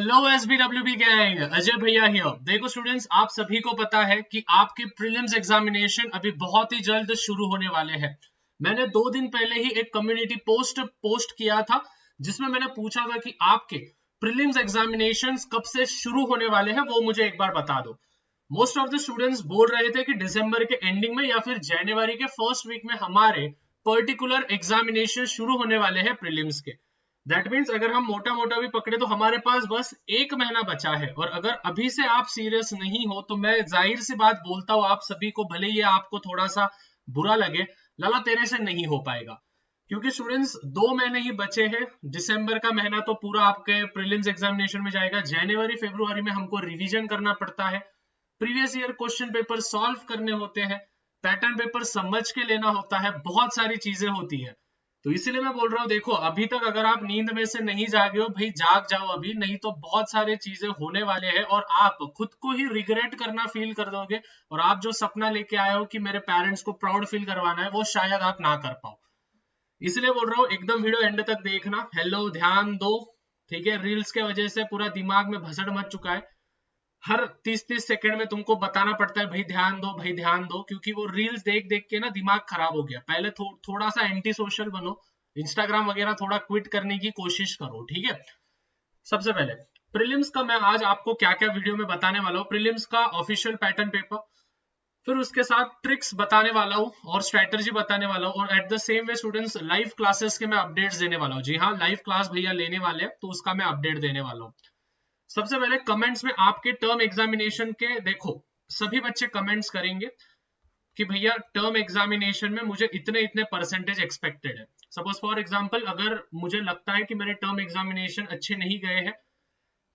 Hello SBWB gang, Ajay भैया here. देखो students, आप सभी को पता है कि आपके प्रीलिम्स एग्जामिनेशन अभी बहुत ही जल्द शुरू होने वाले हैं। मैंने 2 दिन पहले ही एक कम्युनिटी पोस्ट किया था जिसमें मैंने पूछा था कि आपके प्रीलिम्स एग्जामिनेशंस कब से शुरू होने वाले हैं, वो मुझे एक बार बता दो। मोस्ट ऑफ द स्टूडेंट्स बोल रहे थे कि दिसंबर के एंडिंग में या फिर जनवरी के फर्स्ट वीक में हमारे पर्टिकुलर एग्जामिनेशन शुरू होने वाले हैं प्रीलिम्स के। दैट मीन्स अगर हम मोटा मोटा भी पकड़े तो हमारे पास बस 1 महीना बचा है। और अगर अभी से आप सीरियस नहीं हो तो मैं जाहिर सी बात बोलता हूँ आप सभी को, भले ही आपको थोड़ा सा बुरा लगे, लाला तेरे से नहीं हो पाएगा। क्योंकि स्टूडेंट्स 2 महीने ही बचे हैं। दिसंबर का महीना तो पूरा आपके प्रीलिम्स एग्जामिनेशन में जाएगा। जनवरी फरवरी में हमको रिवीजन करना पड़ता है, previous year question paper solve करने होते हैं, पैटर्न पेपर समझ के लेना होता है, बहुत सारी चीजें होती है। तो इसीलिए मैं बोल रहा हूँ, देखो अभी तक अगर आप नींद में से नहीं जागे हो भाई, जाग जाओ अभी, नहीं तो बहुत सारी चीजें होने वाले हैं और आप खुद को ही रिग्रेट करना फील कर दोगे। और आप जो सपना लेके आए हो कि मेरे पेरेंट्स को प्राउड फील करवाना है, वो शायद आप ना कर पाओ। इसलिए बोल रहा हूँ एकदम वीडियो एंड तक देखना। हेलो, ध्यान दो, ठीक है। रील्स के वजह से पूरा दिमाग में भसड़ मच चुका है। हर 30-30 सेकंड में तुमको बताना पड़ता है भाई ध्यान दो, भाई ध्यान दो, क्योंकि वो रील्स देख देख के ना दिमाग खराब हो गया। पहले थोड़ा सा एंटी सोशल बनो, इंस्टाग्राम वगैरह थोड़ा क्विट करने की कोशिश करो, ठीक है। सबसे पहले प्रीलिम्स का मैं आज आपको क्या क्या वीडियो में बताने वाला हूँ। प्रीलिम्स का ऑफिशियल पैटर्न पेपर, फिर उसके साथ ट्रिक्स बताने वाला हूँ और स्ट्रेटजी बताने वाला हूँ। और at the same way students, live classes के मैं अपडेट्स देने वाला हूँ। जी हाँ, लाइव क्लास भैया लेने वाले हैं तो उसका मैं अपडेट देने वाला हूँ। सबसे पहले कमेंट्स में आपके टर्म एग्जामिनेशन के, देखो सभी बच्चे कमेंट्स करेंगे कि भैया टर्म एग्जामिनेशन में मुझे इतने इतने परसेंटेज एक्सपेक्टेड है। सपोज फॉर एग्जांपल, अगर मुझे लगता है कि मेरे टर्म एग्जामिनेशन अच्छे नहीं गए हैं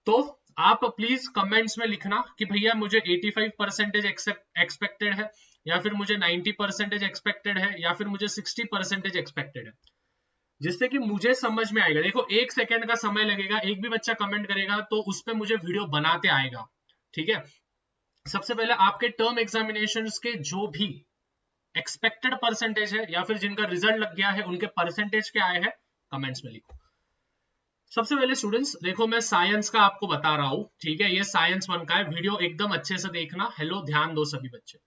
तो आप प्लीज कमेंट्स में लिखना कि भैया मुझे 85 परसेंटेज एक्सपेक्टेड है, या फिर मुझे 90 परसेंटेज एक्सपेक्टेड है, या फिर मुझे 60 परसेंटेज एक्सपेक्टेड है, जिससे कि मुझे समझ में आएगा। देखो 1 सेकंड का समय लगेगा, एक भी बच्चा कमेंट करेगा तो उस पर मुझे वीडियो बनाते आएगा, ठीक है। सबसे पहले आपके टर्म एग्जामिनेशंस के जो भी एक्सपेक्टेड परसेंटेज है या फिर जिनका रिजल्ट लग गया है उनके परसेंटेज क्या आए हैं, कमेंट्स में लिखो। सबसे पहले स्टूडेंट्स देखो, मैं साइंस का आपको बता रहा हूं, ठीक है। ये साइंस 1 का है, वीडियो एकदम अच्छे से देखना। हेलो, ध्यान दो सभी बच्चे।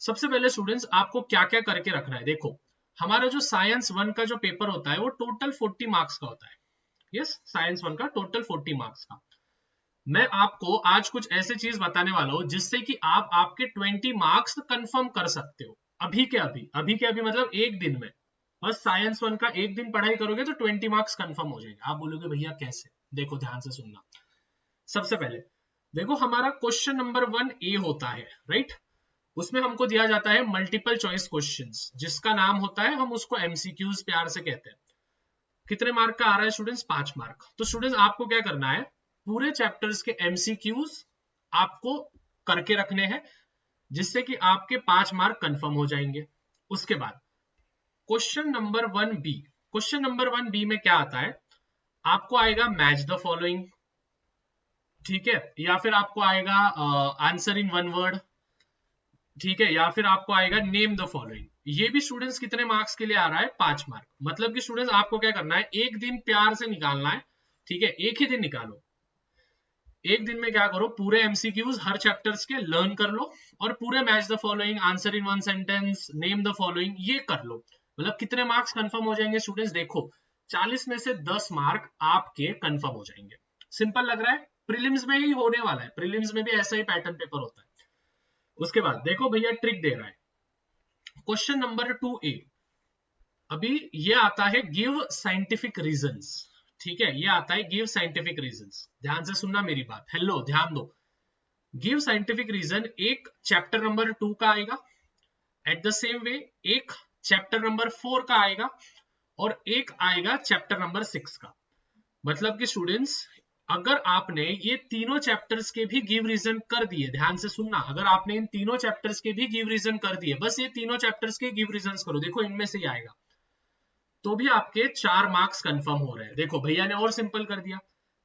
सबसे पहले स्टूडेंट्स आपको क्या क्या करके रखना है। देखो हमारा जो साइंस 1 का जो पेपर होता है वो टोटल 40 मार्क्स का होता है। यस, साइंस 1 का टोटल 40 मार्क्स का। मैं आपको आज कुछ ऐसे चीज बताने वाला हूं जिससे कि आप आपके 20 मार्क्स कंफर्म कर सकते हो अभी के अभी। अभी के अभी मतलब एक दिन में, बस साइंस 1 का एक दिन पढ़ाई करोगे तो 20 मार्क्स कंफर्म हो जाएंगे। आप बोलोगे भैया कैसे, देखो ध्यान से सुनना। सबसे पहले देखो, हमारा क्वेश्चन नंबर 1 ए होता है, राइट। उसमें हमको दिया जाता है मल्टीपल चॉइस क्वेश्चंस, जिसका नाम होता है, हम उसको एमसीक्यूज प्यार से कहते हैं। कितने मार्क का आ रहा है स्टूडेंट्स, 5 मार्क। तो स्टूडेंट्स आपको क्या करना है, पूरे चैप्टर्स के एमसीक्यूज आपको करके रखने हैं, जिससे कि आपके 5 मार्क कंफर्म हो जाएंगे। उसके बाद question number 1 B, question number 1 B में क्या आता है, आपको आएगा मैच द फॉलोइंग, ठीक है, या फिर आपको आएगा आंसर इन 1 वर्ड, ठीक है, या फिर आपको आएगा नेम द फॉलोइंग। ये भी स्टूडेंट्स कितने मार्क्स के लिए आ रहा है, 5 मार्क। मतलब कि स्टूडेंट्स आपको क्या करना है, एक दिन प्यार से निकालना है, ठीक है, एक ही दिन निकालो। एक दिन में क्या करो, पूरे एमसीक्यूज हर चैप्टर्स के लर्न कर लो और पूरे match the following, answer in 1 sentence, name the following, ये कर लो। मतलब कितने मार्क्स कंफर्म हो जाएंगे स्टूडेंट्स, देखो 40 में से 10 मार्क आपके कंफर्म हो जाएंगे। सिंपल लग रहा है, प्रीलिम्स में ही होने वाला है, प्रीलिम्स में भी ऐसा ही पैटर्न पेपर होता है। उसके बाद देखो भैया ट्रिक दे रहा है, क्वेश्चन नंबर 2 ए, अभी ये आता है गिव साइंटिफिक रीजंस, ठीक है, ये आता है गिव साइंटिफिक रीजंस। ध्यान से सुनना मेरी बात, हेलो ध्यान दो। गिव साइंटिफिक रीजन एक चैप्टर नंबर 2 का आएगा, एट द सेम वे एक चैप्टर नंबर 4 का आएगा, और एक आएगा चैप्टर नंबर 6 का। मतलब कि स्टूडेंट्स अगर आपने ये तीनों चैप्टर्स के भी गिव रीजन कर दिए, ध्यान से सुनना, अगर आपने इन तीनों चैप्टर्स के भी गिव रीजन कर दिए, बस ये तीनों चैप्टर्स के गिव रीजन करो, देखो इनमें से ही आएगा, तो भी आपके 4 मार्क्स कंफर्म हो रहे हैं। देखो भैया ने और सिंपल कर दिया,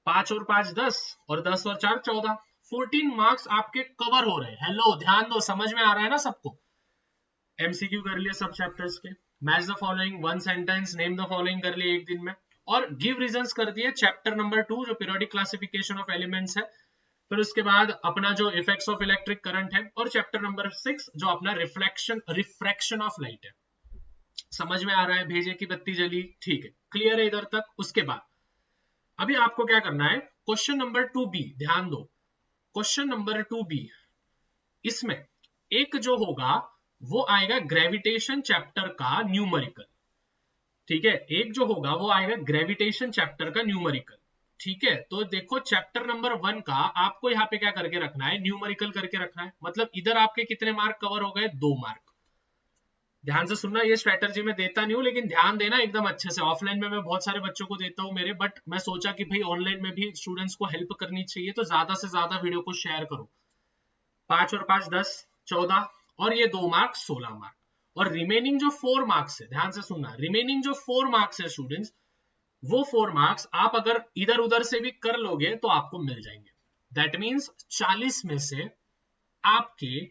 5 और 5 10, और 10 और 4 14, 14 मार्क्स आपके कवर हो रहे हैं। हेलो ध्यान दो, समझ में आ रहा है ना सबको। एमसीक्यू कर लिए सब चैप्टर्स के, match the following, 1 sentence, name the following कर लिए एक दिन में, और गिव रीजंस कर दिए चैप्टर नंबर 2 जो पीरियोडिक क्लासिफिकेशन ऑफ एलिमेंट्स है, फिर उसके बाद अपना जो इफेक्ट्स ऑफ इलेक्ट्रिक करंट है, और चैप्टर नंबर 6 जो अपना रिफ्रैक्शन ऑफ लाइट है। समझ में आ रहा है? भेजे की बत्ती जली, ठीक है, क्लियर है इधर तक। उसके बाद अभी आपको क्या करना है, क्वेश्चन नंबर 2B, ध्यान दो, क्वेश्चन नंबर 2B, इसमें एक जो होगा वो आएगा ग्रेविटेशन चैप्टर का न्यूमेरिकल, ठीक है, एक जो होगा वो आएगा ग्रेविटेशन चैप्टर का न्यूमेरिकल, ठीक है। तो देखो चैप्टर नंबर 1 का आपको यहाँ पे क्या करके रखना है, न्यूमेरिकल करके रखना है, मतलब इधर आपके कितने मार्क कवर हो गए, 2 मार्क। ध्यान से सुनना, ये स्ट्रेटजी में देता नहीं हूं लेकिन ध्यान देना एकदम अच्छे से। ऑफलाइन में मैं बहुत सारे बच्चों को देता हूं मेरे, बट मैं सोचा कि भाई ऑनलाइन में भी स्टूडेंट्स को हेल्प करनी चाहिए, तो ज्यादा से ज्यादा वीडियो को शेयर करो। 5 और 5 10 14, और ये 2 मार्क 16 मार्क, और रिमेनिंग जो 4 मार्क्स है, ध्यान से सुनना, रिमेनिंग जो 4 मार्क्स है स्टूडेंट्स, वो 4 मार्क्स आप अगर इधर उधर से भी कर लोगे तो आपको मिल जाएंगे। दैट मीन्स 40 में से आपके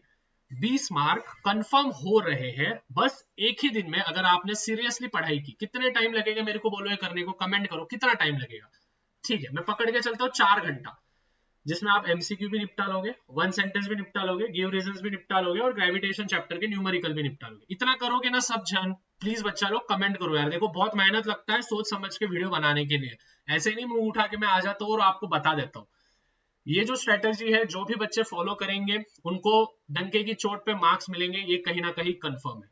20 मार्क कंफर्म हो रहे हैं बस एक ही दिन में, अगर आपने सीरियसली पढ़ाई की। कितने टाइम लगेगा मेरे को बोलो ये करने को, कमेंट करो कितना टाइम लगेगा। ठीक है, मैं पकड़ के चलता हूँ 4 घंटा, जिसमें आप एमसीक्यू भी निपटा लोगे, वन सेंटेंस भी निपटा लोगे, गिव रीजंस भी निपटा लोगे, और ग्रेविटेशन चैप्टर के न्यूमेरिकल भी निपटा लोगे। इतना करोगे ना सब जन, प्लीज बच्चा लोग कमेंट करो यार, देखो बहुत मेहनत लगता है सोच समझ के वीडियो बनाने के लिए, ऐसे नहीं मुंह उठा के मैं आ जाता हूँ और आपको बता देता हूँ। ये जो स्ट्रेटेजी है जो भी बच्चे फॉलो करेंगे उनको डंके की चोट पे मार्क्स मिलेंगे, ये कहीं ना कहीं कंफर्म है।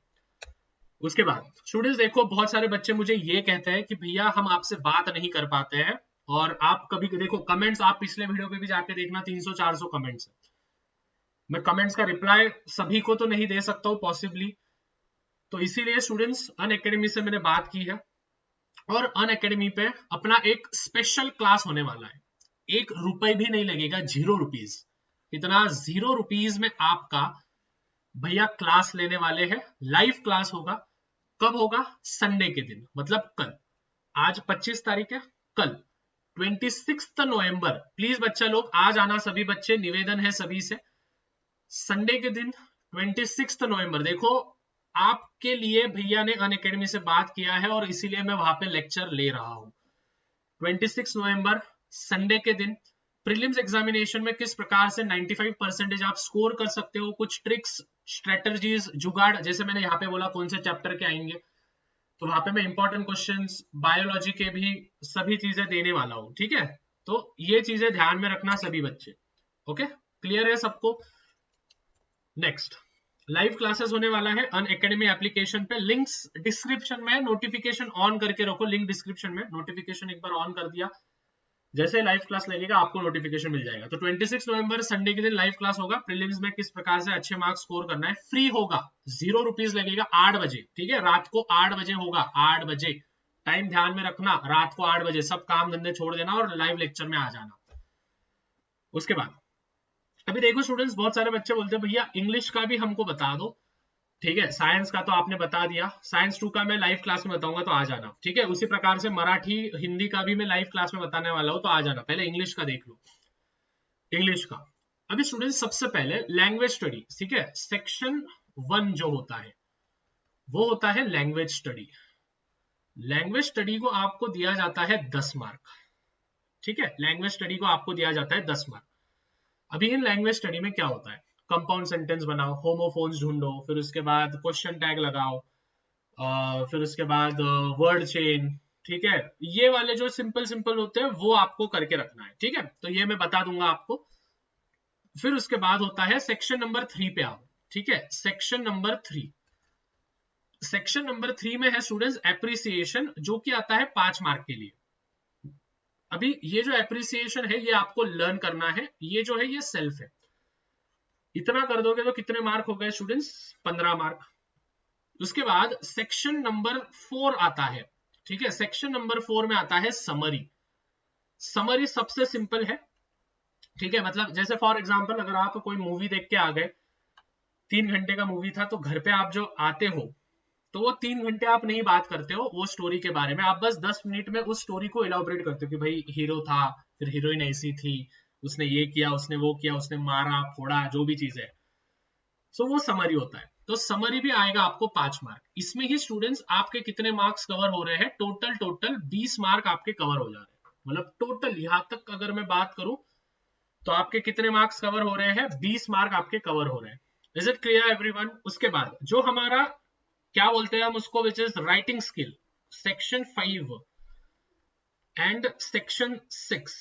उसके बाद स्टूडेंट्स देखो, बहुत सारे बच्चे मुझे ये कहते हैं कि भैया हम आपसे बात नहीं कर पाते हैं, और आप कभी देखो कमेंट्स, आप पिछले वीडियो पे भी जाके देखना 300-400 कमेंट्स है। मैं कमेंट्स का रिप्लाई सभी को तो नहीं दे सकता हूँ पॉसिबली, तो इसीलिए स्टूडेंट्स अनअकैडमी से मैंने बात की है, और अनअकैडमी पे अपना एक स्पेशल क्लास होने वाला है, 1 रुपए भी नहीं लगेगा, 0 रुपीज, इतना 0 रुपीज में आपका भैया क्लास लेने वाले हैं। लाइव क्लास होगा, कब होगा, संडे के दिन, मतलब कल, आज 25 तारीख है, कल 26 नवंबर, प्लीज बच्चा लोग आ जाना, सभी बच्चे, निवेदन है सभी से, संडे के दिन 26 नवंबर। देखो आपके लिए भैया ने अनअकैडमी से बात किया है और इसीलिए मैं वहां पे लेक्चर ले रहा हूं। 26 नवंबर संडे के दिन प्रीलिम्स एग्जामिनेशन में किस प्रकार से 95% आप स्कोर कर सकते हो, कुछ ट्रिक्स, स्ट्रेटजीज, जुगाड़, जैसे मैंने यहाँ पे बोला कौन से चैप्टर के आएंगे, तो वहां पे मैं इंपॉर्टेंट क्वेश्चंस, बायोलॉजी के भी सभी चीजें देने वाला हूँ, ठीक है। तो ये चीजें ध्यान में रखना सभी बच्चे, ओके, क्लियर है सबको। नेक्स्ट लाइव क्लासेस होने वाला है अनअकैडमी एप्लीकेशन पे, लिंक्स डिस्क्रिप्शन में, नोटिफिकेशन ऑन करके रखो, लिंक डिस्क्रिप्शन में, नोटिफिकेशन एक बार ऑन कर दिया, जैसे लाइव क्लास लगेगा आपको नोटिफिकेशन मिल जाएगा। तो 26 नवंबर संडे के दिन लाइव क्लास होगा, प्रीलिम्स में किस प्रकार से अच्छे मार्क्स स्कोर करना है, फ्री होगा, 0 रुपीज लगेगा, 8 बजे, ठीक है, रात को 8 बजे होगा, 8 बजे, टाइम ध्यान में रखना, रात को 8 बजे, सब काम धंधे छोड़ देना और लाइव लेक्चर में आ जाना। उसके बाद अभी देखो स्टूडेंट्स, बहुत सारे बच्चे बोलते हैं भैया इंग्लिश का भी हमको बता दो, ठीक है, साइंस का तो आपने बता दिया, साइंस 2 का मैं लाइव क्लास में बताऊंगा तो आ जाना, ठीक है, उसी प्रकार से मराठी हिंदी का भी मैं लाइव क्लास में बताने वाला हूं तो आ जाना। पहले इंग्लिश का देख लो, इंग्लिश का अभी स्टूडेंट्स सबसे पहले लैंग्वेज स्टडी, ठीक है, सेक्शन 1 जो होता है वो होता है लैंग्वेज स्टडी। लैंग्वेज स्टडी को आपको दिया जाता है 10 मार्क, ठीक है, लैंग्वेज स्टडी को आपको दिया जाता है 10 मार्क। अभी इन लैंग्वेज स्टडी में क्या होता है, कंपाउंड सेंटेंस बनाओ, होमोफोन्स ढूंढो, फिर उसके बाद क्वेश्चन टैग लगाओ, फिर उसके बाद वर्ड चेन, ठीक है, ये वाले जो सिंपल सिंपल होते हैं वो आपको करके रखना है, ठीक है, तो ये मैं बता दूंगा आपको। फिर उसके बाद होता है सेक्शन नंबर 3 पे आओ, ठीक है, सेक्शन नंबर 3, सेक्शन नंबर 3 में है स्टूडेंट्स एप्रिसिएशन, जो कि आता है 5 मार्क के लिए। अभी ये जो एप्रिसिएशन है ये आपको लर्न करना है, ये जो है ये सेल्फ है, इतना कर दोगे तो कितने मार्क हो गए स्टूडेंट्स, 15 मार्क। उसके बाद सेक्शन नंबर 4 आता है, ठीक है, सेक्शन नंबर 4 में आता है समरी। समरी सबसे सिंपल है, ठीक है, मतलब जैसे फॉर एग्जांपल अगर आप कोई मूवी देख के आ गए, 3 घंटे का मूवी था, तो घर पे आप जो आते हो तो वो 3 घंटे आप नहीं बात करते हो वो स्टोरी के बारे में, आप बस 10 मिनट में उस स्टोरी को इलाबोरेट करते हो कि भाई हीरो था, फिर हीरोइन ऐसी थी, उसने ये किया, उसने वो किया, उसने मारा फोड़ा, जो भी चीज है, सो वो समरी होता है। तो समरी भी आएगा आपको 5 मार्क। इसमें ही स्टूडेंट्स आपके कितने मार्क्स कवर हो रहे हैं, टोटल 20 मार्क आपके कवर हो जा रहे हैं। मतलब टोटल यहां तक अगर मैं बात करूं तो आपके कितने मार्क्स कवर हो रहे हैं, 20 मार्क आपके कवर हो रहे हैं। Is it clear everyone? उसके बाद जो हमारा क्या बोलते हैं हम उसको, which is writing skill, section 5 and section 6,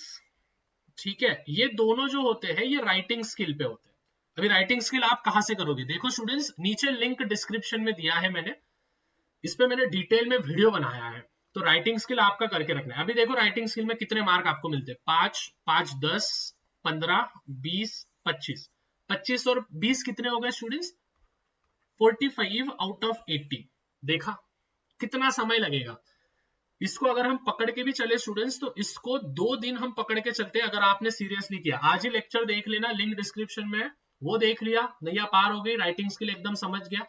ठीक है, ये दोनों जो होते हैं ये राइटिंग स्किल पे होते हैं। अभी राइटिंग स्किल आप कहां से करोगे, देखो स्टूडेंट्स नीचे लिंक डिस्क्रिप्शन में दिया है मैंने, इस पे मैंने डिटेल में वीडियो बनाया है। तो राइटिंग स्किल आपका करके रखना है। अभी देखो राइटिंग स्किल में कितने मार्क आपको मिलते हैं, 5 5 10 15 20 25, 25 और 20 कितने हो गए स्टूडेंट्स, 45 आउट ऑफ 80। देखा कितना समय लगेगा इसको, अगर हम पकड़ के भी चले स्टूडेंट्स तो इसको 2 दिन हम पकड़ के चलते हैं, अगर आपने सीरियसली किया। आज ही लेक्चर देख लेना, लिंक डिस्क्रिप्शन में, वो देख लिया, नैया पार हो गई, राइटिंग स्किल एकदम समझ गया,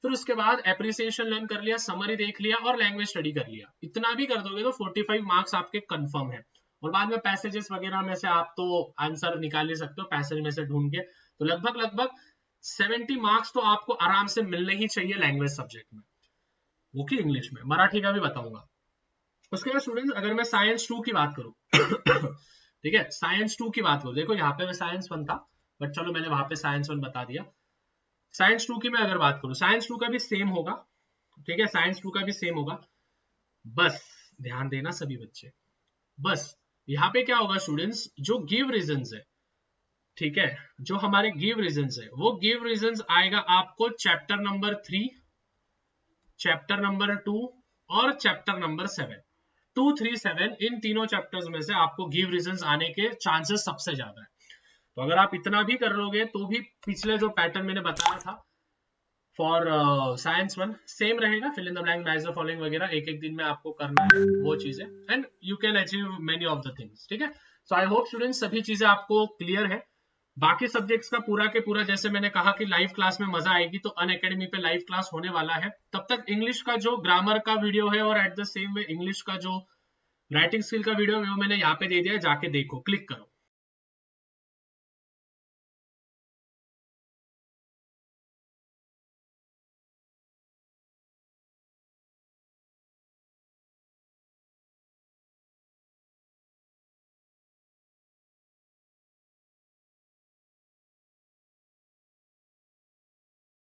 फिर उसके बाद एप्रिसिएशन लर्न कर लिया, समरी देख लिया और लैंग्वेज स्टडी कर लिया। इतना भी कर दोगे तो 45 मार्क्स आपके कंफर्म है। और बाद में पैसेजेस वगैरह में से आप तो आंसर निकाल ही सकते हो पैसेज में से ढूंढ के। तो लगभग 70 मार्क्स तो आपको आराम से मिलने ही चाहिए लैंग्वेज सब्जेक्ट में, वो की इंग्लिश में। मराठी का भी बताऊंगा। उसके बाद स्टूडेंट्स अगर मैं साइंस 2 की बात करूं ठीक है, साइंस 2 की बात करूं, देखो यहाँ पे मैं साइंस 1 था बट चलो मैंने वहां पे साइंस 1 बता दिया। साइंस 2 की मैं अगर बात करूं, साइंस 2 का भी सेम होगा, ठीक है, साइंस 2 का भी सेम होगा। बस ध्यान देना सभी बच्चे, बस यहाँ पे क्या होगा स्टूडेंट्स, जो गिव रीजंस है, ठीक है, जो हमारे गिव रीजंस है वो गिव रीजंस आएगा आपको चैप्टर नंबर 3, चैप्टर नंबर 2 और चैप्टर नंबर 7। 2, 3, 7 इन तीनों चैप्टर्स में से आपको गिव रीजंस आने के चांसेस सबसे ज्यादा है। तो अगर आप इतना भी कर लोगे तो भी पिछले जो पैटर्न मैंने बताया था फॉर साइंस 1 सेम रहेगा, fill in the blank, match the following वगैरह एक एक दिन में आपको करना है वो चीजें, and you can achieve many of the things, ठीक है। सो आई होप स्टूडेंट्स सभी चीजें आपको क्लियर है। बाकी सब्जेक्ट्स का पूरा के पूरा, जैसे मैंने कहा कि लाइव क्लास में मजा आएगी, तो अनअकैडमी पे लाइव क्लास होने वाला है। तब तक इंग्लिश का जो ग्रामर का वीडियो है और at the same way English का जो राइटिंग स्किल का वीडियो है वो मैंने यहाँ पे दे दिया है, जाके देखो, क्लिक करो।